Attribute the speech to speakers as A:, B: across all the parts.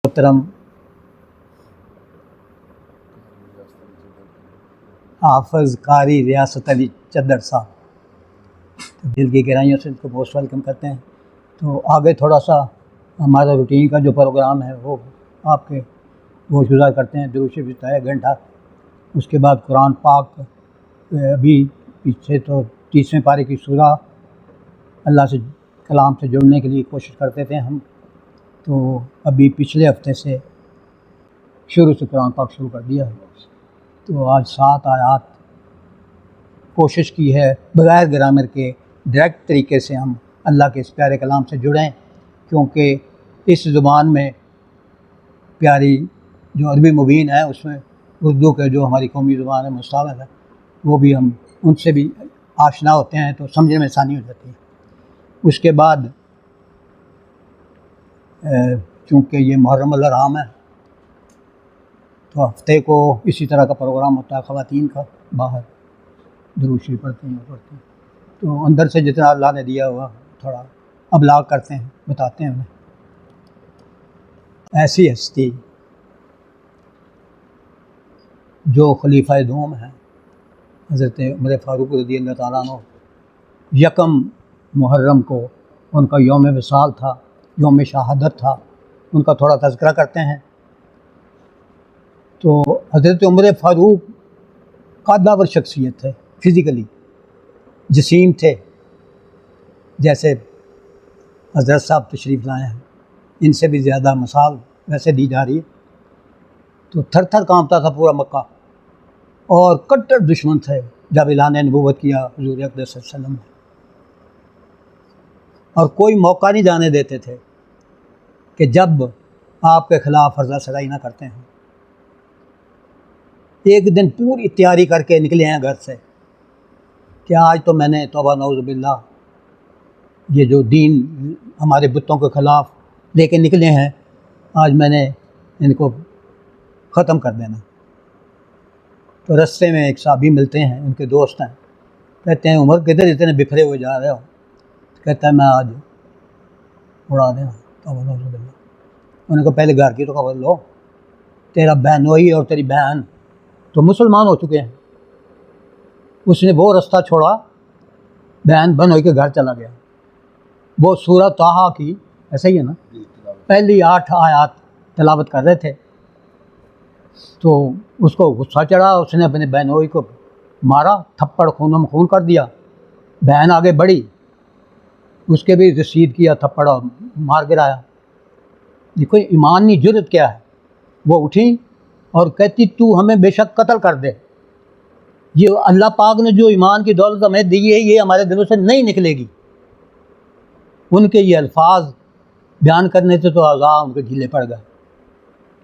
A: محترم حافظ قاری ریاست علی چدر صاحب، دل کی گہرائیوں سے ان کو موسٹ ویلکم کرتے ہیں۔ تو آگے تھوڑا سا ہمارا روٹین کا جو پروگرام ہے وہ آپ کے گوش گزار کرتے ہیں۔ درود شریف کا 1 گھنٹہ، اس کے بعد قرآن پاک، ابھی پیچھے تو 30ویں پارے کی سورہ اللہ سے کلام سے جڑنے کے لیے کوشش کرتے تھے ہم، تو ابھی پچھلے ہفتے سے شروع سے قرآن پاک شروع کر دیا ہے۔ تو آج 7 آیات کوشش کی ہے بغیر گرامر کے ڈائریکٹ طریقے سے ہم اللہ کے اس پیارے کلام سے جڑیں، کیونکہ اس زبان میں پیاری جو عربی مبین ہے اس میں اردو کے جو ہماری قومی زبان ہے مستعمل ہے، وہ بھی ہم ان سے بھی آشنا ہوتے ہیں تو سمجھنے میں آسانی ہو جاتی ہے۔ اس کے بعد چونکہ یہ محرم الحرام ہے تو ہفتے کو اسی طرح کا پروگرام ہوتا ہے خواتین کا، باہر درود شریف پڑھتے ہیں تو اندر سے جتنا اللہ نے دیا ہوا تھوڑا ابلاغ کرتے ہیں، بتاتے ہیں انہیں۔ ایسی ہستی جو خلیفہ دوم ہیں حضرت عمر فاروق رضی اللہ تعالیٰ عنہ، 1 محرم کو ان کا یوم وصال تھا، یوم شہادت تھا، ان کا تھوڑا تذکرہ کرتے ہیں۔ تو حضرت عمر فاروق قدور شخصیت ہے، فزیکلی جسیم تھے، جیسے حضرت صاحب تشریف لائے ہیں، ان سے بھی زیادہ مثال ویسے دی جا رہی ہے۔ تو تھر تھر کانپتا تھا پورا مکہ، اور کٹر دشمن تھے جب اعلان نبوت کیا حضور اقدس صلی اللہ علیہ وسلم نے، اور کوئی موقع نہیں جانے دیتے تھے کہ جب آپ کے خلاف فرضہ سرائی نہ کرتے ہیں۔ ایک دن پوری تیاری کر کے نکلے ہیں گھر سے کہ آج تو میں نے توبہ نعوذ باللہ یہ جو دین ہمارے بتوں کے خلاف لے کے نکلے ہیں، آج میں نے ان کو ختم کر دینا۔ تو رستے میں ایک صحابی ملتے ہیں، ان کے دوست ہیں، کہتے ہیں عمر کدھر اتنے بکھرے ہوئے جا رہے ہو؟ کہتا ہے میں آج اڑا دینا توبہ نعوذ باللہ۔ انہوں نے کہا پہلے گھر کی تو خبر لو، تیرا بہنوئی اور تیری بہن تو مسلمان ہو چکے ہیں۔ اس نے وہ رستہ چھوڑا، بہن بہنوئی کے گھر چلا گیا۔ وہ سورہ طٰہٰ کی، ایسا ہی ہے نا، پہلی 8 آیات تلاوت کر رہے تھے، تو اس کو غصہ چڑھا، اس نے اپنے بہنوئی کو مارا، تھپڑ خونم خون کر دیا۔ بہن آگے بڑھی، اس کے بھی رسید کیا تھپڑ اور مار گرایا۔ دیکھو ایمانی جرت کیا ہے۔ وہ اٹھی اور کہتی تو ہمیں بے شک قتل کر دے، یہ اللہ پاک نے جو ایمان کی دولت ہمیں دی ہے یہ ہمارے دلوں سے نہیں نکلے گی۔ ان کے یہ الفاظ بیان کرنے سے تو اعضاء ان کے ڈھیلے پڑ گئے۔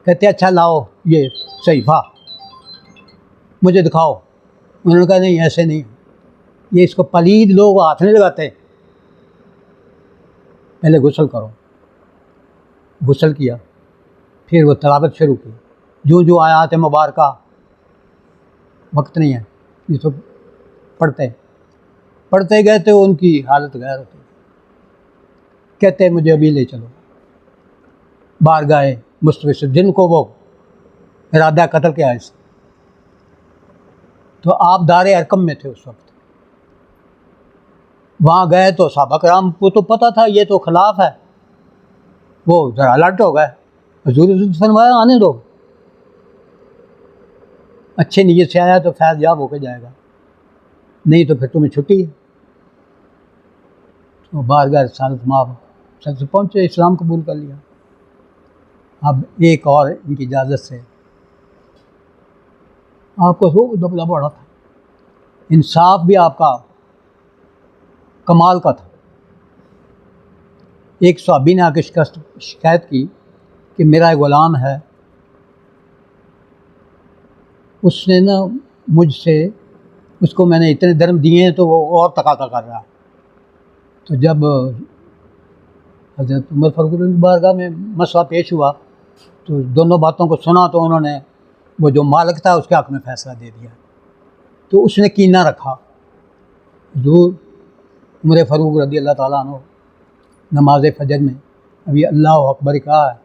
A: کہتے اچھا لاؤ یہ صحیفہ مجھے دکھاؤ۔ انہوں نے کہا نہیں ایسے نہیں، یہ اس کو پلید لوگ ہاتھ نہیں لگاتے، پہلے غسل کرو۔ غسل کیا، پھر وہ تلاوت شروع کی، جو آیات مبارکہ، وقت نہیں ہے یہ تو پڑھتے گئے تو ان کی حالت غیر ہوتی۔ کہتے مجھے ابھی لے چلو بارگاہ مصطفی سے، جن کو وہ ارادہ قتل کے آئے سے، تو آپ دار ارقم میں تھے اس وقت۔ وہاں گئے تو صحابہ کرام کو تو پتہ تھا یہ تو خلاف ہے، وہ ذرا الرٹ ہو گئے۔ حضور نے فرمایا آنے دو، اچھے نیت سے آیا تو فیض یاب ہو کے جائے گا، نہیں تو پھر تمہیں چھٹی ہے۔ تو بارگاہ رسالت مآب سے پہنچے، اسلام قبول کر لیا۔ اب ایک اور ان کی اجازت سے، آپ کو وہ دبلا بڑا تھا، انصاف بھی آپ کا کمال کا تھا۔ ایک صحابی نے آ کے شکایت کی کہ میرا ایک غلام ہے، اس نے نا مجھ سے، اس کو میں نے اتنے درم دیے ہیں تو وہ اور تقاضا کر رہا ہے۔ تو جب حضرت عمر فاروق کی بارگاہ میں مسئلہ پیش ہوا تو دونوں باتوں کو سنا، تو انہوں نے وہ جو مالک تھا اس کے حق میں فیصلہ دے دیا۔ تو اس نے کینہ رکھا۔ حضور عمر فاروق رضی اللہ تعالیٰ عنہ نماز فجر میں ابھی اللہ اکبر کہا ہے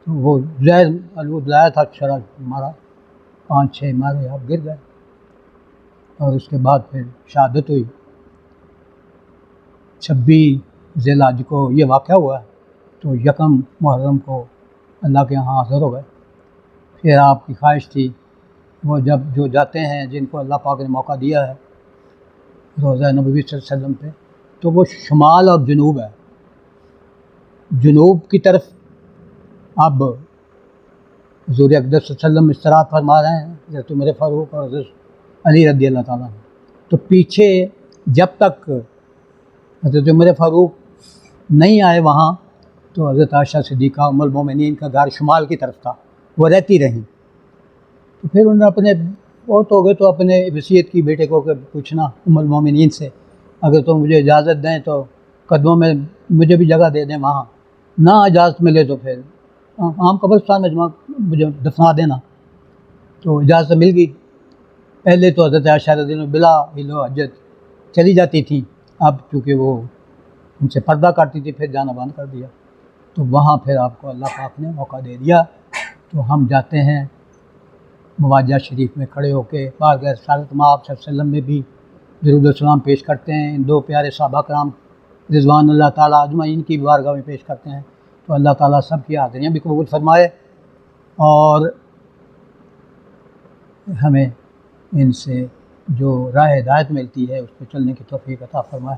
A: تو وہ زہر الود لایا تھا، چھڑا مارا، 5-6 مارے، آپ گر گئے، اور اس کے بعد پھر شہادت ہوئی۔ 26 ذی الحج کو یہ واقعہ ہوا ہے، تو 1 محرم کو اللہ کے یہاں حاضر ہو گئے۔ پھر آپ کی خواہش تھی وہ جب جو جاتے ہیں جن کو اللہ پاک نے موقع دیا ہے روضہ نبوی صلی اللہ علیہ وسلم پہ، تو وہ شمال اور جنوب ہے۔ جنوب کی طرف اب حضور اقدس صلی اللہ علیہ وسلم استراحت فرما رہے ہیں، حضرت عمر فاروق اور حضرت علی رضی اللہ تعالیٰ عنہ۔ تو پیچھے جب تک حضرت عمر فاروق نہیں آئے وہاں، تو حضرت عائشہ صدیقہ ام المومنین کا گھر شمال کی طرف تھا، وہ رہتی رہیں۔ تو پھر انہوں نے اپنے بہت ہو گئے تو اپنے وصیت کی بیٹے کو کہ پوچھنا ام المومنین سے، اگر تم مجھے اجازت دیں تو قدموں میں مجھے بھی جگہ دے دیں وہاں، نہ اجازت ملے تو پھر عام قبرستان میں مجھے دفنا دینا۔ تو اجازت مل گئی۔ پہلے تو حضرت عائشہ رضی اللہ عنہا بلا حل و حجت چلی جاتی تھی، اب چونکہ وہ ان سے پردہ کرتی تھی، پھر جانا بند کر دیا۔ تو وہاں پھر آپ کو اللہ پاک نے موقع دے دیا، تو ہم جاتے ہیں مواجہ شریف میں کھڑے ہو کے بارگاہ رسالت مآب صلی اللہ علیہ وسلم میں بھی درود و سلام پیش کرتے ہیں، ان 2 پیارے صحابہ کرام رضوان اللہ تعالیٰ اجمعین کی بارگاہ میں پیش کرتے ہیں۔ تو اللہ تعالیٰ سب کی حاضریاں بھی قبول فرمائے اور ہمیں ان سے جو راہ ہدایت ملتی ہے اس پہ چلنے کی توفیق عطا فرمائے۔